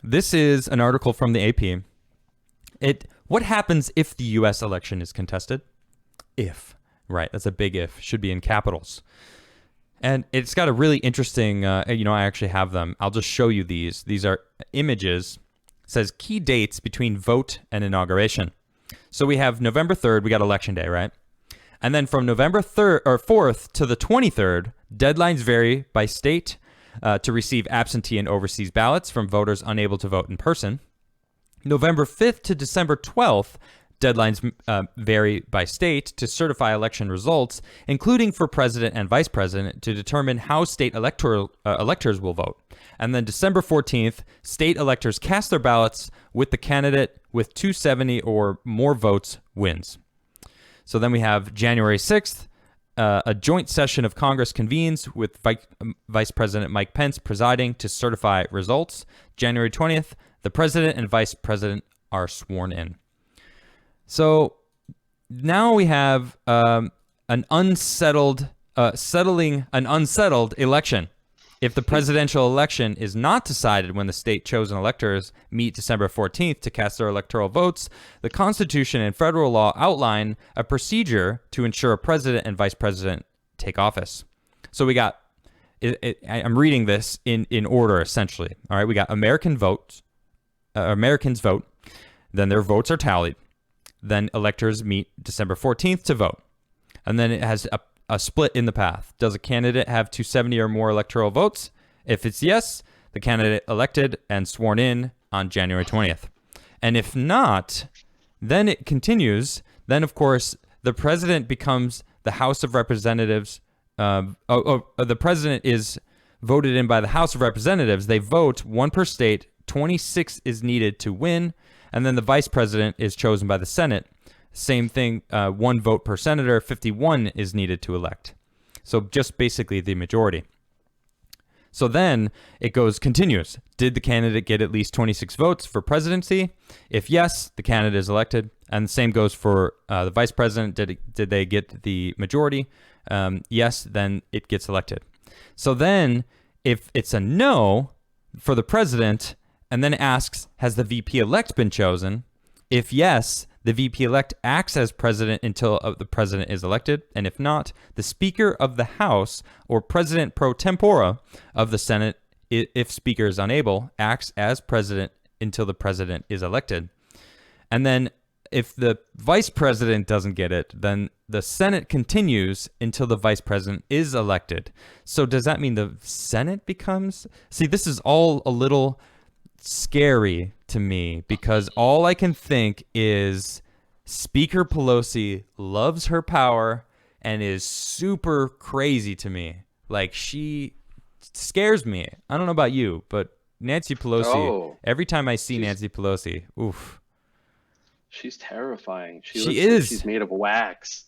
This is an article from the AP. What happens if the U.S. election is contested? If. Right, that's a big if. Should be in capitals. And it's got a really interesting, I actually have them. I'll just show you these. These are images. It says key dates between vote and inauguration. So we have November 3rd, we got election day, right? And then from November 3rd or 4th to the 23rd, deadlines vary by state to receive absentee and overseas ballots from voters unable to vote in person. November 5th to December 12th, deadlines vary by state to certify election results, including for president and vice president, to determine how state electors will vote. And then December 14th, state electors cast their ballots with the candidate with 270 or more votes wins. So then we have January 6th, a joint session of Congress convenes with Vice President Mike Pence presiding to certify results. January 20th, the president and vice president are sworn in. So now we have settling an unsettled election. If the presidential election is not decided when the state-chosen electors meet December 14th to cast their electoral votes, the Constitution and federal law outline a procedure to ensure a president and vice president take office. So we got, I'm reading this in order, essentially. All right, we got Americans vote, then their votes are tallied. Then electors meet December 14th to vote. And then it has a split in the path. Does a candidate have 270 or more electoral votes? If it's yes, the candidate elected and sworn in on January 20th. And if not, then it continues. Then, of course, the president becomes the House of Representatives. The president is voted in by the House of Representatives. They vote, one per state. 26 is needed to win. And then the vice president is chosen by the Senate. Same thing, one vote per senator, 51 is needed to elect. So just basically the majority. So then it continues. Did the candidate get at least 26 votes for presidency? If yes, the candidate is elected. And the same goes for the vice president. Did they get the majority? Yes, then it gets elected. So then if it's a no for the president, and then asks, has the VP-elect been chosen? If yes, the VP-elect acts as president until the president is elected. And if not, the Speaker of the House or President pro tempore of the Senate, if Speaker is unable, acts as president until the president is elected. And then if the vice president doesn't get it, then the Senate continues until the vice president is elected. So does that mean the Senate becomes... See, this is all a little... scary to me because all I can think is Speaker Pelosi loves her power and is super crazy to me. Like, she scares me. I don't know about you, but Nancy Pelosi, every time I see Nancy Pelosi, oof. She's terrifying. She looks is. Like she's made of wax.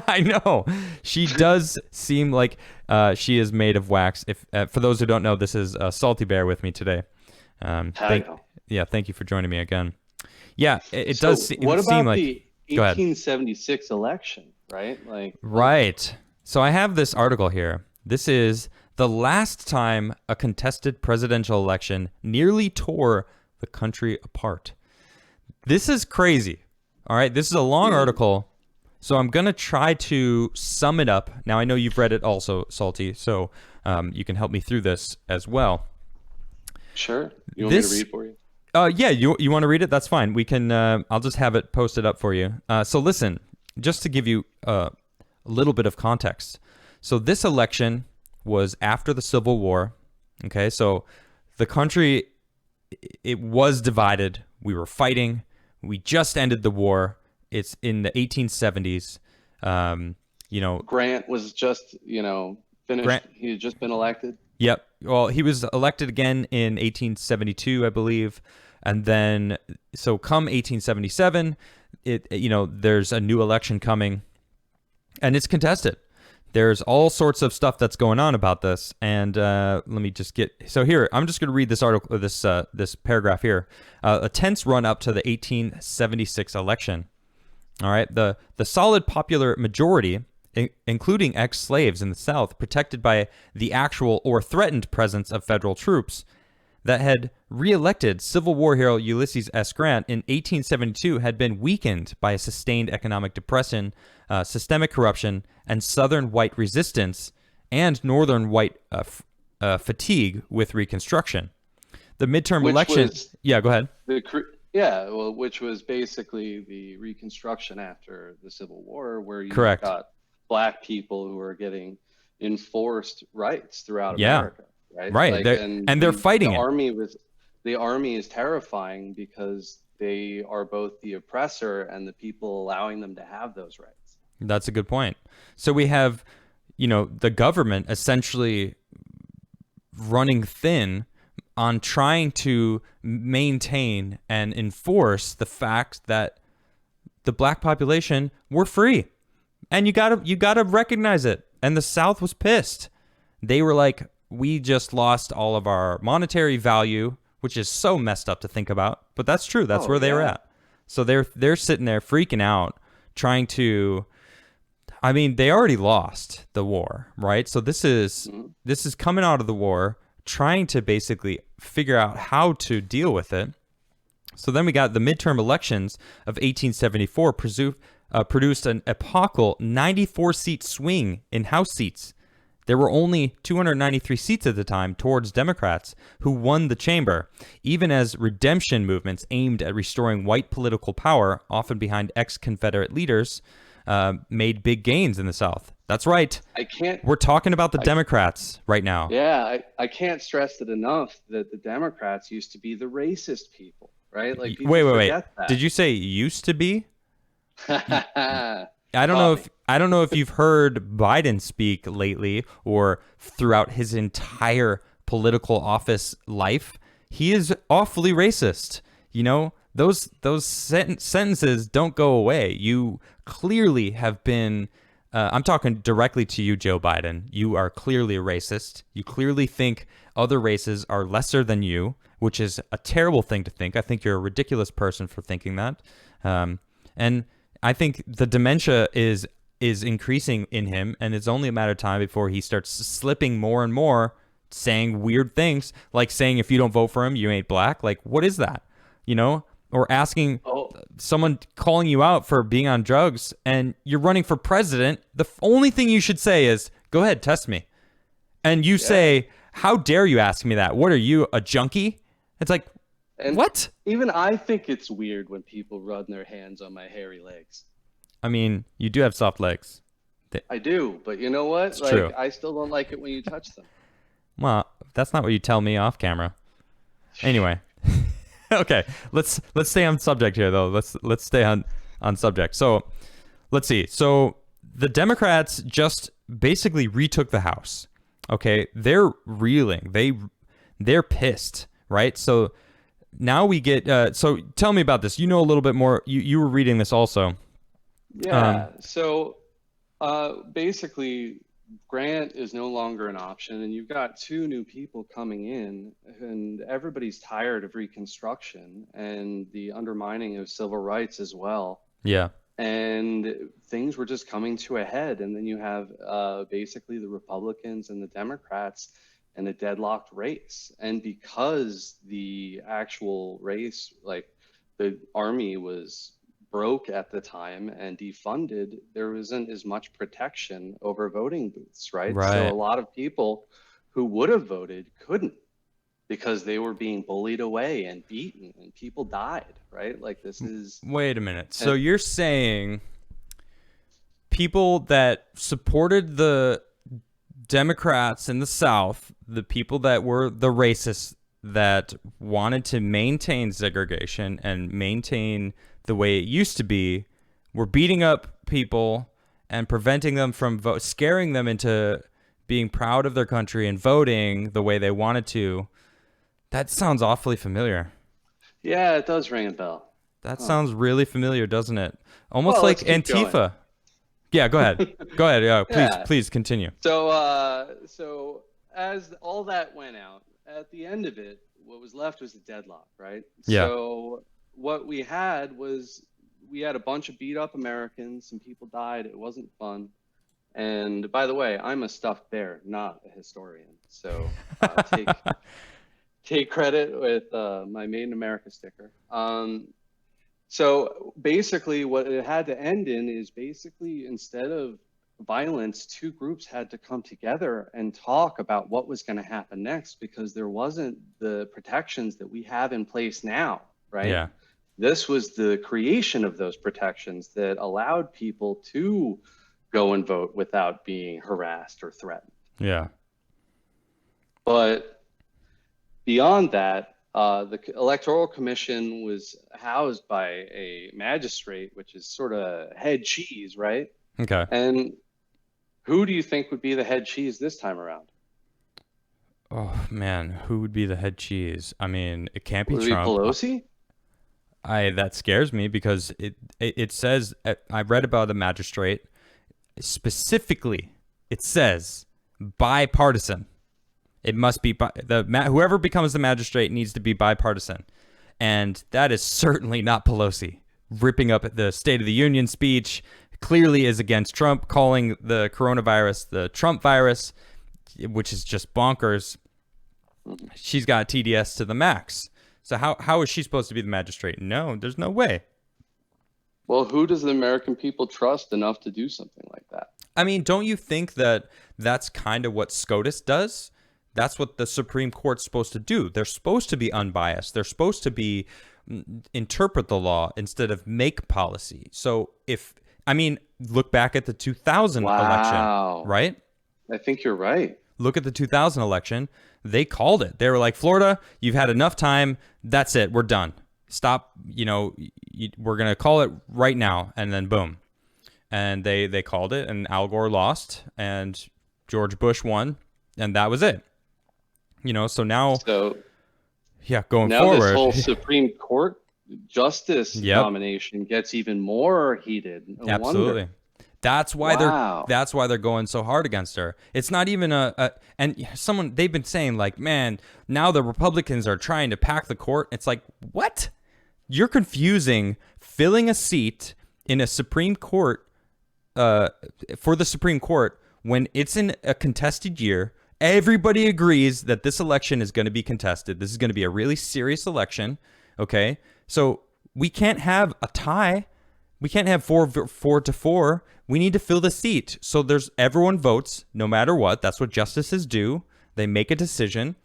I know. She does seem like she is made of wax. If for those who don't know, this is Salty Bear with me today. Thank you for joining me again. Yeah, it does seem like... What about the 1876 election, right? Right. So I have this article here. This is the last time a contested presidential election nearly tore the country apart. This is crazy. All right, this is a long article, so I'm going to try to sum it up. Now, I know you've read it also, Salty, so you can help me through this as well. Sure. You want me to read for you? Yeah, you want to read it? That's fine. We can. I'll just have it posted up for you. So listen, just to give you a little bit of context. So this election was after the Civil War. Okay, so the country, it was divided. We were fighting. We just ended the war. It's in the 1870s. Grant was just finished. He had just been elected. Yep. Well, he was elected again in 1872, I believe. And then, so come 1877, there's a new election coming and it's contested. There's all sorts of stuff that's going on about this. And let me just so here, I'm just going to read this article, this paragraph here. A tense run up to the 1876 election. All right. The solid popular majority, including ex-slaves in the South, protected by the actual or threatened presence of federal troops, that had re-elected Civil War hero Ulysses S. Grant in 1872 had been weakened by a sustained economic depression, systemic corruption, and Southern white resistance, and Northern white fatigue with Reconstruction. The midterm election. Yeah, go ahead. Which was basically the Reconstruction after the Civil War, where you Correct. got black people who are getting enforced rights throughout America. Right. Right. They're fighting it. The army is terrifying because they are both the oppressor and the people allowing them to have those rights. That's a good point. So we have, the government essentially running thin on trying to maintain and enforce the fact that the black population were free. And you gotta recognize it. And the South was pissed. They were like, we just lost all of our monetary value, which is so messed up to think about, but that's true. That's where they were at. So they're sitting there freaking out, trying to. I mean, they already lost the war, right? So this is coming out of the war, trying to basically figure out how to deal with it. So then we got the midterm elections of 1874 produced an epochal 94-seat swing in House seats. There were only 293 seats at the time towards Democrats, who won the chamber, even as redemption movements aimed at restoring white political power, often behind ex-Confederate leaders, made big gains in the South. That's right. We're talking about the Democrats right now. Yeah, I can't stress it enough that the Democrats used to be the racist people, right? Like, people forget that. Did you say used to be? I don't know if you've heard Biden speak lately or throughout his entire political office life. He is awfully racist. Those sentences don't go away. You clearly have been. I'm talking directly to you, Joe Biden. You are clearly a racist. You clearly think other races are lesser than you, which is a terrible thing to think. I think you're a ridiculous person for thinking that. And I think the dementia is increasing in him, and it's only a matter of time before he starts slipping more and more, saying weird things, like saying if you don't vote for him, you ain't black. Like, what is that? Or asking someone, calling you out for being on drugs, and you're running for president. The only thing you should say is, go ahead, test me. And you say, how dare you ask me that? What are you, a junkie? It's like, and what? Even I think it's weird when people run their hands on my hairy legs. I mean, you do have soft legs. I do, but you know what? It's true. I still don't like it when you touch them. Well, that's not what you tell me off camera. Anyway. Okay, let's stay on subject here, though. Let's stay on subject. So, let's see. So, the Democrats just basically retook the House. Okay, they're reeling. They're pissed, right? So, now we get. So, tell me about this. You know a little bit more. You were reading this also. Yeah. So, basically, Grant is no longer an option, and you've got two new people coming in, and everybody's tired of Reconstruction and the undermining of civil rights as well. Yeah. And things were just coming to a head, and then you have basically the Republicans and the Democrats in a deadlocked race. And because the actual race, like the army was broke at the time and defunded, there wasn't as much protection over voting booths, right? So a lot of people who would have voted couldn't, because they were being bullied away and beaten, and people died, right? Like, this is... Wait a minute. So you're saying people that supported the Democrats in the South, the people that were the racists that wanted to maintain segregation and maintain the way it used to be, were beating up people and preventing them from scaring them into being proud of their country and voting the way they wanted to. That sounds awfully familiar. Yeah, it does ring a bell. That sounds really familiar, doesn't it? Almost like Antifa. Going. Yeah, go ahead. Go ahead. Yeah, please continue. So as all that went out, at the end of it, what was left was a deadlock, right? Yeah. So what we had was, we had a bunch of beat up Americans, some people died. It wasn't fun. And by the way, I'm a stuffed bear, not a historian. So take credit with my Made in America sticker. So basically, what it had to end in is basically instead of violence, two groups had to come together and talk about what was going to happen next because there wasn't the protections that we have in place now, right? Yeah. This was the creation of those protections that allowed people to go and vote without being harassed or threatened. Yeah. But beyond that, the Electoral Commission was housed by a magistrate, which is sort of head cheese, right? Okay. And who do you think would be the head cheese this time around? Oh man, who would be the head cheese? I mean, it can't be Would it be Trump. Pelosi? That scares me because it says I read about the magistrate specifically. It says bipartisan. It must be whoever becomes the magistrate needs to be bipartisan, and that is certainly not Pelosi. Ripping up the State of the Union speech clearly is against Trump, calling the coronavirus the Trump virus, which is just bonkers. She's got TDS to the max. So how is she supposed to be the magistrate? No, there's no way. Well, who does the American people trust enough to do something like that? I mean, don't you think that that's kind of what SCOTUS does? That's what the Supreme Court's supposed to do. They're supposed to be unbiased. They're supposed to be interpret the law instead of make policy. So look back at the 2000 election, right? I think you're right. Look at the 2000 election. They called it. They were like, Florida, you've had enough time. That's it. We're done. Stop. We're going to call it right now. And then boom. And they called it, and Al Gore lost, and George Bush won, and that was it. So now, going now forward, this whole Supreme Court justice nomination gets even more heated. No absolutely. Wonder. That's why they're going so hard against her. It's not even they've been saying like, man, now the Republicans are trying to pack the court. It's like, what? You're confusing filling a seat in a Supreme Court for the Supreme Court when it's in a contested year. Everybody agrees that this election is going to be contested. This is going to be a really serious election. Okay. So we can't have a tie. We can't have 4-4. We need to fill the seat. So everyone votes no matter what. That's what justices do. They make a decision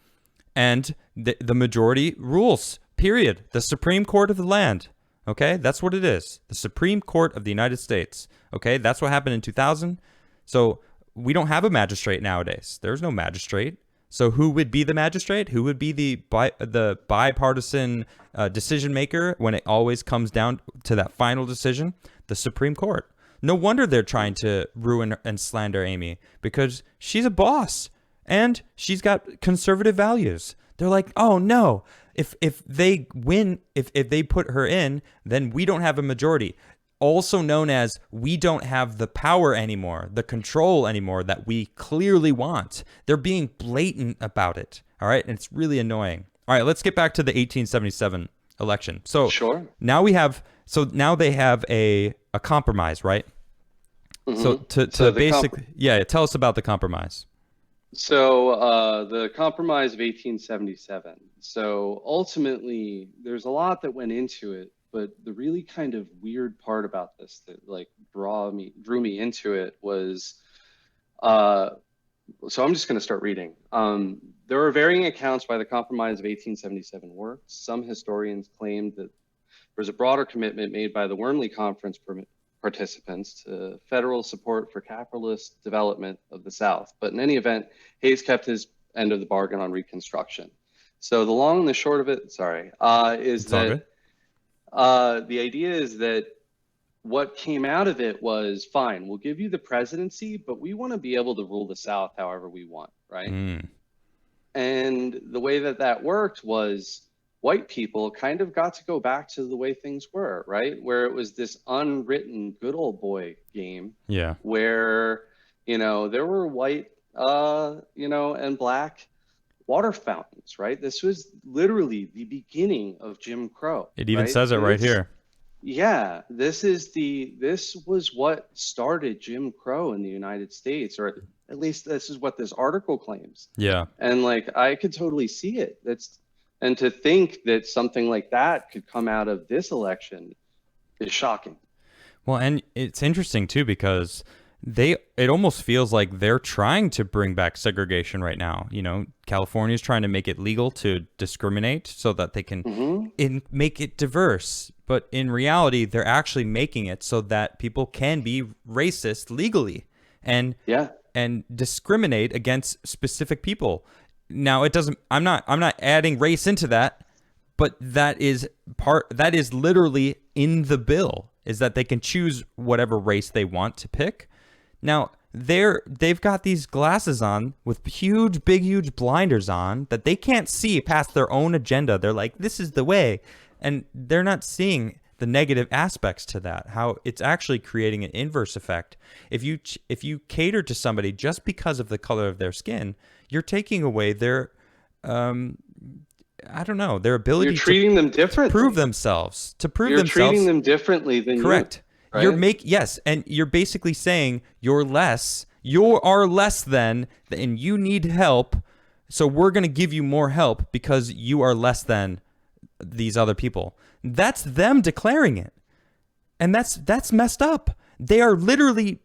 and the majority rules, period. The Supreme Court of the land. Okay. That's what it is. The Supreme Court of the United States. Okay. That's what happened in 2000. So we don't have a magistrate nowadays. There's no magistrate. So who would be the magistrate? Who would be the bipartisan decision maker when it always comes down to that final decision? The Supreme Court. No wonder they're trying to ruin and slander Amy, because she's a boss and she's got conservative values. They're like, oh no, if they win, if they put her in, then we don't have a majority. Also known as we don't have the power anymore, the control anymore that we clearly want. They're being blatant about it. All right. And it's really annoying. All right. Let's get back to the 1877 election. So sure. Now they have a compromise, right? Mm-hmm. So basically, tell us about the compromise. So the compromise of 1877. So ultimately, there's a lot that went into it. But the really kind of weird part about this that like drew me into it was, so I'm just going to start reading. There are varying accounts by the Compromise of 1877 works. Some historians claimed that there was a broader commitment made by the Wormley Conference participants to federal support for capitalist development of the South. But in any event, Hayes kept his end of the bargain on Reconstruction. So the long and the short of it, is that the idea is that what came out of it was, fine, we'll give you the presidency, but we want to be able to rule the South however we want, right? And the way that worked was white people kind of got to go back to the way things were, right? Where it was this unwritten good old boy game. Yeah. Where, there were white, and black water fountains, right? This was literally the beginning of Jim Crow. It even says it right here. Yeah, this was what started Jim Crow in the United States, or at least this is what this article claims. Yeah. And like I could totally see it. And to think that something like that could come out of this election is shocking. Well, and it's interesting too because it almost feels like they're trying to bring back segregation right now. You know, California is trying to make it legal to discriminate so that they can make it diverse. But in reality, they're actually making it so that people can be racist legally and discriminate against specific people. Now, it doesn't. I'm not adding race into that, but that is literally in the bill, is that they can choose whatever race they want to pick. Now, they've got these glasses on with huge blinders on that they can't see past their own agenda. They're like, this is the way. And they're not seeing the negative aspects to that, how it's actually creating an inverse effect. If you cater to somebody just because of the color of their skin, you're taking away their their ability you're treating them differently. To prove themselves. You're treating them differently than correct. You. Right? Yes, and you're basically saying you are less than, and you need help, so we're going to give you more help because you are less than these other people. That's them declaring it. And that's messed up. They are literally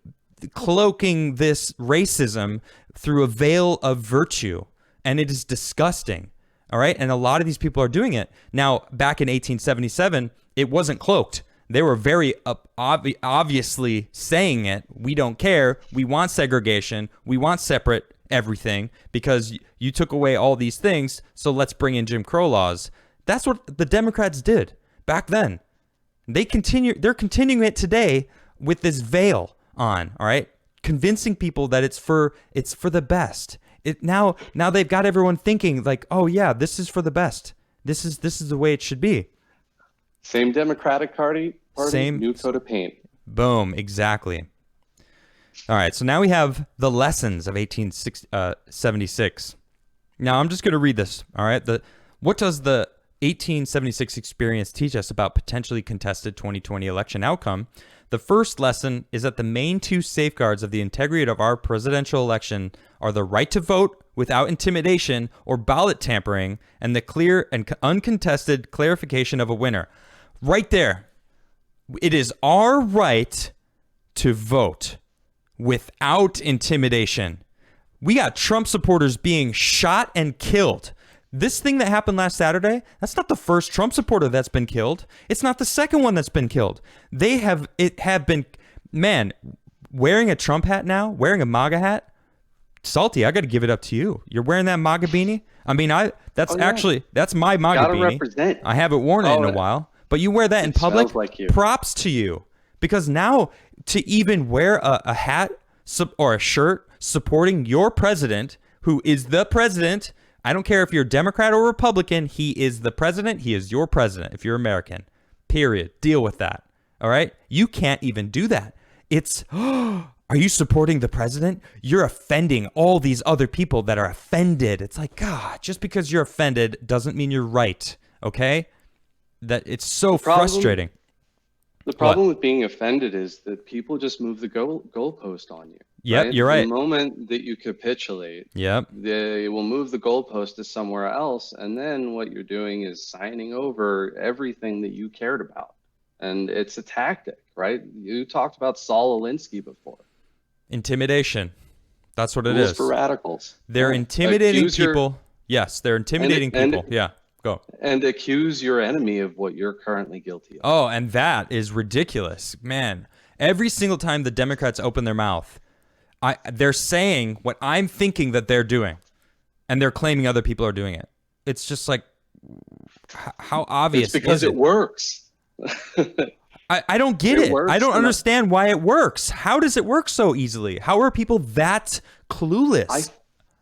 cloaking this racism through a veil of virtue, and it is disgusting. All right? And a lot of these people are doing it. Now, back in 1877, it wasn't cloaked. They were very obviously saying it. We don't care. We want segregation. We want separate everything because you took away all these things, so let's bring in Jim Crow laws. That's what the Democrats did back then. They're continuing it today with this veil on, all right? Convincing people that it's for the best. Now they've got everyone thinking like, "Oh yeah, this is for the best. This is the way it should be." Same Democratic Party, new coat of paint. Boom, exactly. All right, so now we have the lessons of 1876. Now I'm just going to read this, all right? What does the 1876 experience teach us about potentially contested 2020 election outcome? The first lesson is that the main two safeguards of the integrity of our presidential election are the right to vote without intimidation or ballot tampering and the clear and uncontested clarification of a winner. Right there. It is our right to vote without intimidation. We got Trump supporters being shot and killed. This thing that happened last Saturday, that's not the first Trump supporter that's been killed. It's not the second one that's been killed. They have been, man, wearing a Trump hat now, wearing a MAGA hat, Salty, I got to give it up to you. You're wearing that MAGA beanie? I mean, that's my MAGA Gotta beanie. Represent. I haven't worn it in a while, but you wear that in public, like you. Props to you. Because now to even wear a hat or a shirt supporting your president, who is the president, I don't care if you're Democrat or Republican, he is the president, he is your president if you're American. Period. Deal with that. All right? You can't even do that. It's, are you supporting the president? You're offending all these other people that are offended. It's like, God, just because you're offended doesn't mean you're right. Okay? That it's so frustrating. The problem with being offended is that people just move the goalpost on you. Yep, right? You're right. The moment that you capitulate, they will move the goalpost to somewhere else, and then what you're doing is signing over everything that you cared about. And it's a tactic, right? You talked about Saul Alinsky before. Intimidation. That's what it Rules is. For radicals. They're intimidating people. Yes, they're intimidating people. Yeah. Go. And accuse your enemy of what you're currently guilty of. Oh, and that is ridiculous. Man, every single time the Democrats open their mouth, they're saying what I'm thinking that they're doing, and they're claiming other people are doing it. It's just like, how obvious it's because is it works. I don't get it. I don't understand why it works. How does it work so easily? How are people that clueless?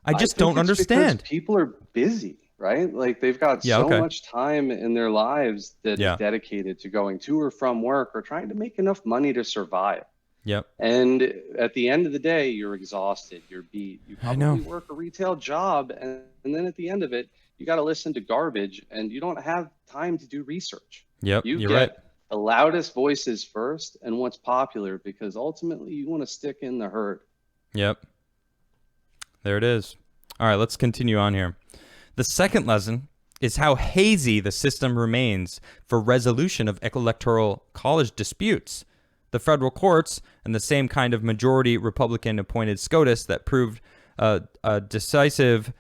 I just don't understand. People are busy. Right? Like they've got much time in their lives that is dedicated to going to or from work or trying to make enough money to survive. Yep. And at the end of the day, you're exhausted, you're beat. You probably work a retail job, and then at the end of it, you got to listen to garbage, and you don't have time to do research. Yep. You You're get right. the loudest voices first and what's popular, because ultimately you want to stick in the herd. Yep. There it is. All right, let's continue on here. The second lesson is how hazy the system remains for resolution of electoral college disputes. The federal courts and the same kind of majority Republican-appointed SCOTUS that proved decisive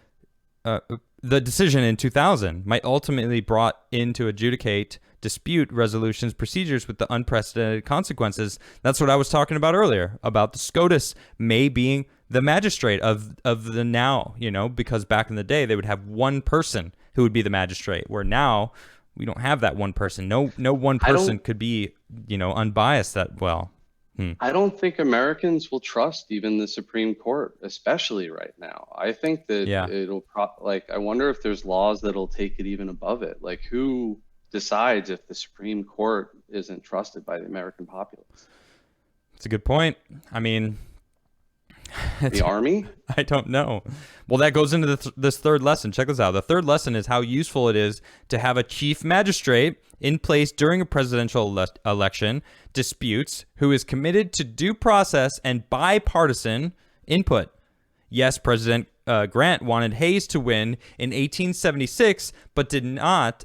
the decision in 2000 might ultimately brought in to adjudicate dispute resolutions procedures with the unprecedented consequences. That's what I was talking about earlier, about the SCOTUS may being the magistrate of the now, because back in the day they would have one person who would be the magistrate, where now we don't have that one person. No one person could be, unbiased that well. I don't think Americans will trust even the Supreme Court, especially right now. I think that it'll I wonder if there's laws that'll take it even above it. Like, who decides if the Supreme Court isn't trusted by the American populace? It's a good point. I mean, the army? I don't know. Well, that goes into this third lesson. Check this out. The third lesson is how useful it is to have a chief magistrate in place during a presidential election disputes who is committed to due process and bipartisan input. Yes, President Grant wanted Hayes to win in 1876, but not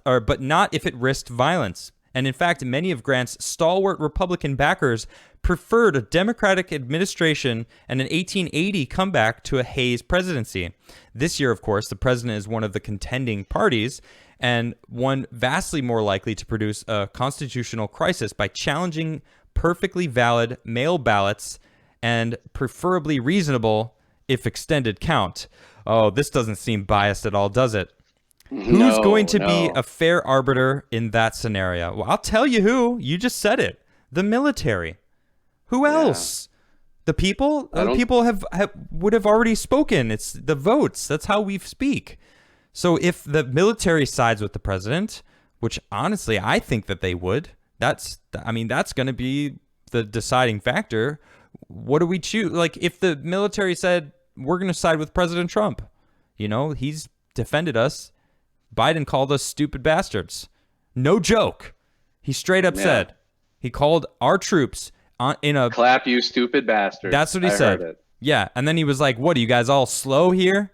if it risked violence. And in fact, many of Grant's stalwart Republican backers preferred a Democratic administration and an 1880 comeback to a Hayes presidency. This year, of course, the president is one of the contending parties, and one vastly more likely to produce a constitutional crisis by challenging perfectly valid mail ballots and preferably reasonable, if extended, count. Oh, this doesn't seem biased at all, does it? Who's going to be a fair arbiter in that scenario? Well, I'll tell you who. You just said it. The military. Who else? The people? The people would have already spoken. It's the votes. That's how we speak. So if the military sides with the president, which honestly I think that they would, that's going to be the deciding factor. What do we choose? Like, if the military said, we're going to side with President Trump, he's defended us. Biden called us stupid bastards. No joke. He straight up said, he called our troops in a... Clap, you stupid bastard. That's what he said. Heard it. Yeah. And then he was like, what, are you guys all slow here?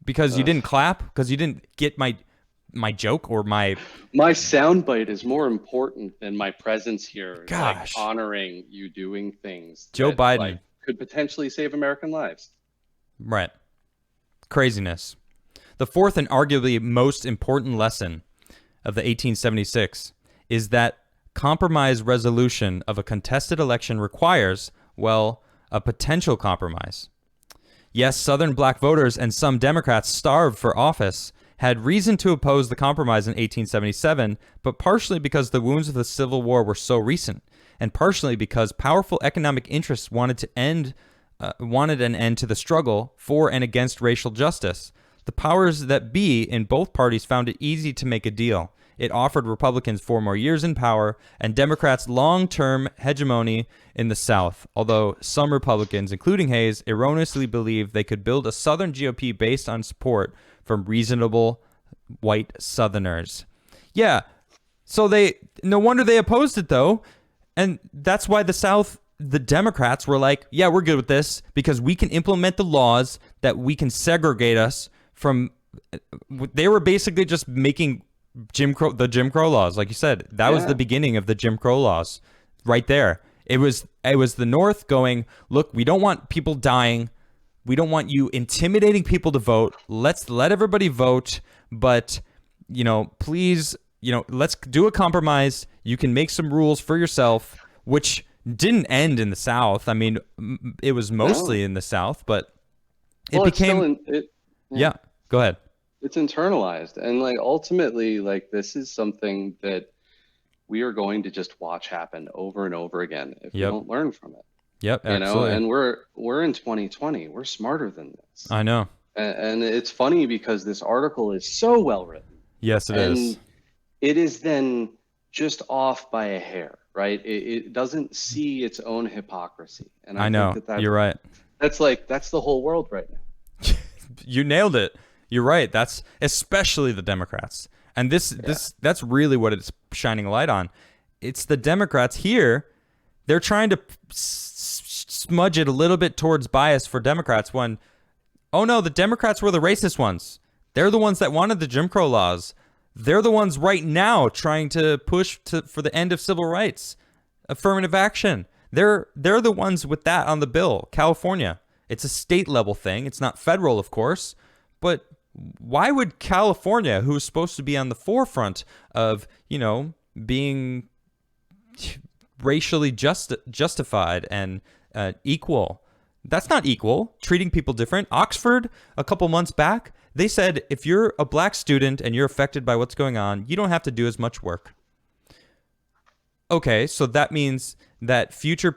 Because you didn't clap? Because you didn't get my joke or my... My soundbite is more important than my presence here. Gosh. Like, honoring you doing things. Joe Biden. Could potentially save American lives. Right. Craziness. The fourth and arguably most important lesson of the 1876 is that compromise resolution of a contested election requires, well, a potential compromise. Yes, Southern black voters and some Democrats starved for office had reason to oppose the compromise in 1877, but partially because the wounds of the Civil War were so recent, and partially because powerful economic interests wanted an end to the struggle for and against racial justice. The powers that be in both parties found it easy to make a deal. It offered Republicans 4 more years in power and Democrats long-term hegemony in the South, although some Republicans, including Hayes, erroneously believed they could build a Southern GOP based on support from reasonable white Southerners. Yeah, so no wonder they opposed it, though, and that's why the South... The Democrats were like, yeah, we're good with this because we can implement the laws that we can segregate us from. They were basically just making the Jim Crow laws. Like you said, that was the beginning of the Jim Crow laws right there. It was the North going, look, we don't want people dying. We don't want you intimidating people to vote. Let's let everybody vote. But, please, let's do a compromise. You can make some rules for yourself, which didn't end in the South. I mean, it was mostly in the South, but it became... go ahead. It's internalized. And ultimately, this is something that we are going to just watch happen over and over again if we don't learn from it. Yep, absolutely. And we're in 2020. We're smarter than this. I know. And it's funny because this article is so well written. Yes, it is. It is then just off by a hair. Right, it doesn't see its own hypocrisy, and I know think you're right. That's the whole world right now. You nailed it. You're right. That's especially the Democrats, and that's really what it's shining a light on. It's the Democrats here. They're trying to smudge it a little bit towards bias for Democrats. When, oh no, the Democrats were the racist ones. They're the ones that wanted the Jim Crow laws. They're the ones right now trying to push for the end of civil rights, affirmative action. They're the ones with that on the bill. California. It's a state level thing. It's not federal, of course. But why would California, who's supposed to be on the forefront of, being racially justified and equal, that's not equal. Treating people different. Oxford, a couple months back, they said if you're a black student and you're affected by what's going on, you don't have to do as much work. Okay, so that means that future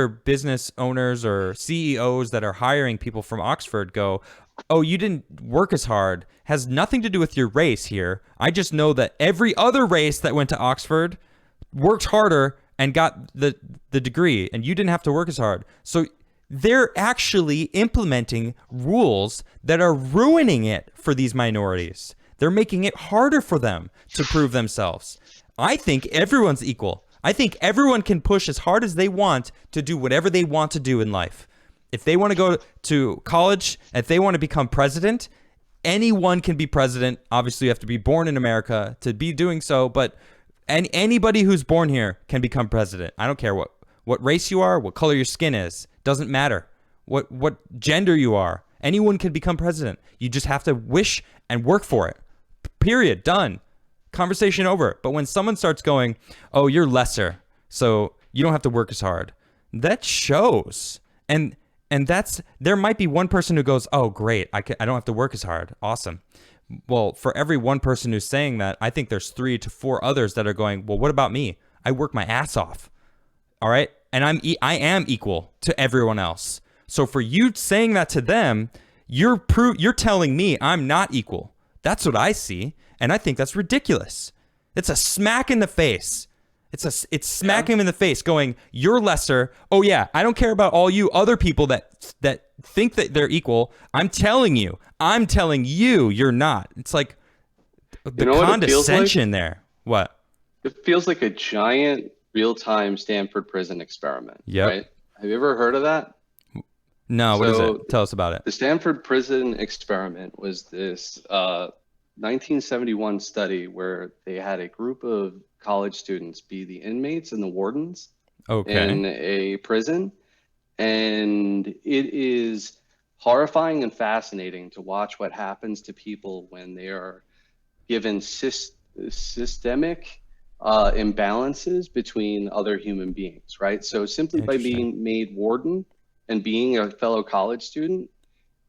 business owners or CEOs that are hiring people from Oxford go, oh, you didn't work as hard. Has nothing to do with your race here. I just know that every other race that went to Oxford worked harder and got the degree, and you didn't have to work as hard. So they're actually implementing rules that are ruining it for these minorities. They're making it harder for them to prove themselves. I think everyone's equal. I think everyone can push as hard as they want to do whatever they want to do in life. If they want to go to college, if they want to become president, anyone can be president. Obviously, you have to be born in America to be doing so, but anybody who's born here can become president. I don't care what race you are, what color your skin is. Doesn't matter. What gender you are. Anyone can become president. You just have to wish and work for it. Period. Done. Conversation over. But when someone starts going, oh, you're lesser, so you don't have to work as hard, that shows. And there might be one person who goes, oh, great, I don't have to work as hard. Awesome. Well, for every one person who's saying that, I think there's 3 to 4 others that are going, well, what about me? I work my ass off. All right. And I am equal to everyone else. So for you saying that to them, you're telling me I'm not equal. That's what I see. And I think that's ridiculous. It's a smack in the face. It's smacking him in the face going, you're lesser. Oh yeah, I don't care about all you other people that think that they're equal. I'm telling you, you're not. It's like the condescension there. What? It feels like a giant real-time Stanford prison experiment. Yeah. Right? Have you ever heard of that? No, what is it? Tell us about it. The Stanford prison experiment was this 1971 study where they had a group of college students be the inmates and the wardens in a prison. And it is horrifying and fascinating to watch what happens to people when they are given systemic imbalances between other human beings, right? So simply by being made warden and being a fellow college student,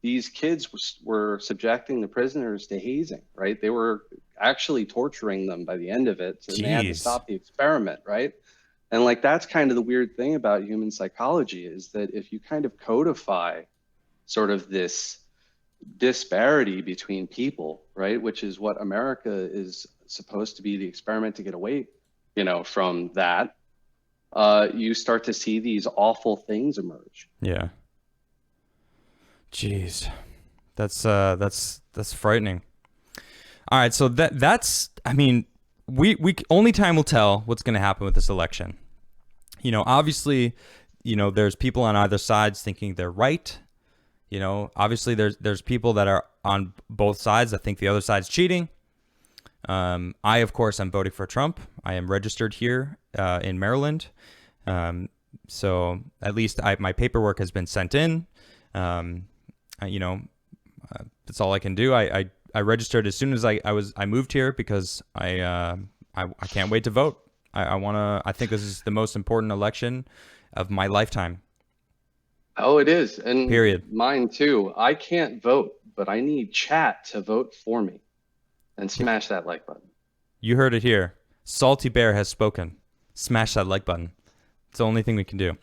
these kids were subjecting the prisoners to hazing, right? They were actually torturing them by the end of it. So they had to stop the experiment, right? And like, that's kind of the weird thing about human psychology is that if you kind of codify sort of this disparity between people, right? Which is what America is supposed to be, the experiment to get away, from that, you start to see these awful things emerge. Yeah. Jeez, that's frightening. All right, so that's I mean, we only time will tell what's going to happen with this election. Obviously, there's people on either sides thinking they're right. Obviously there's people that are on both sides that think the other side's cheating. I, of course, am voting for Trump. I am registered here in Maryland, so at least my paperwork has been sent in. That's all I can do. I registered as soon as I moved here because I can't wait to vote. I think this is the most important election of my lifetime. Oh, it is. And period. Mine too. I can't vote, but I need chat to vote for me. And smash that like button. You heard it here. Salty Bear has spoken. Smash that like button. It's the only thing we can do.